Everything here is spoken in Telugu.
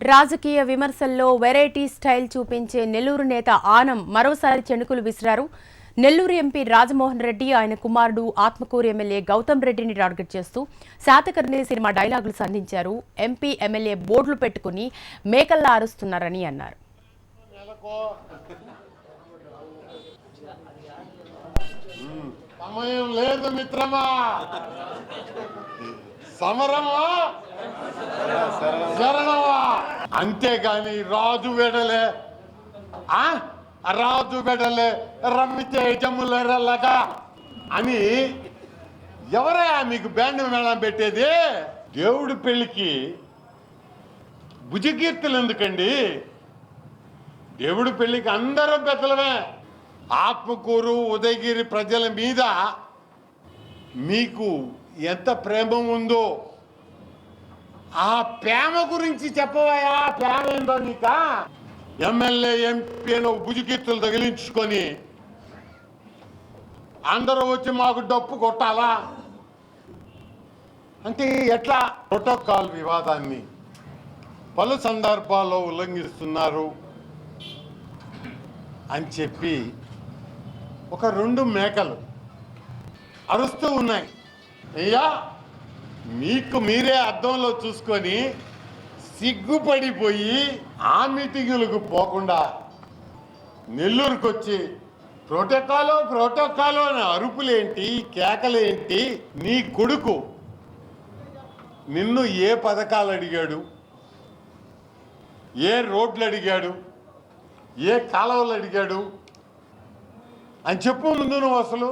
రాజకీయ విమర్శల్లో వెరైటీ స్టైల్ చూపించే నెల్లూరు నేత ఆనం మరోసారి చెణుకులు విసిరారు. నెల్లూరు ఎంపీ రాజమోహన్ రెడ్డి ఆయన కుమారుడు ఆత్మకూరు ఎమ్మెల్యే గౌతమ్ రెడ్డిని టార్గెట్ చేస్తూ శాతకర్ణి సినిమా డైలాగులు సంధించారు. ఎంపీ ఎమ్మెల్యే బోర్డులు పెట్టుకుని మేకల్లా అరుస్తున్నారని అన్నారు. సమయం లేదు మిత్రమా, సమరమా శరణమా, అంతేగాని రాజు వెడలే రాజు వెడలే రమ్మితే జమ్ములగా అని ఎవరయ్యా మీకు బ్యాండ్ మేళం పెట్టేది? దేవుడి పెళ్లికి భుజకీర్తులు ఎందుకండి? దేవుడి పెళ్లికి అందరం పెద్దలమే. ఆత్మకూరు ఉదయగిరి ప్రజల మీద మీకు ఎంత ప్రేమ ఉందో ఆ ప్రేమ గురించి చెప్పవయా. ప్రేమ ఏందో నీక? ఎమ్మెల్యే ఎంపీ భుజకీర్తులు తగిలించుకొని అందరూ వచ్చి మాకు డప్పు కొట్టాలా అంటే ఎట్లా? ప్రోటోకాల్ వివాదాన్ని పలు సందర్భాల్లో ఉల్లంఘిస్తున్నారు అని చెప్పి ఒక 2 మేకలు అరుస్తూ ఉన్నాయి. అయ్యా, మీకు మీరే అద్దంలో చూసుకొని సిగ్గుపడిపోయి ఆ మీటింగులకు పోకుండా నెల్లూరుకు వచ్చి ప్రోటోకాల్ అని అరుపులేంటి, కేకలేంటి? నీ కొడుకు నిన్ను ఏ పథకాలు అడిగాడు, ఏ రోడ్లు అడిగాడు, ఏ కాలువలు అడిగాడు అని చెప్పు ముందు నువ్వు అసలు.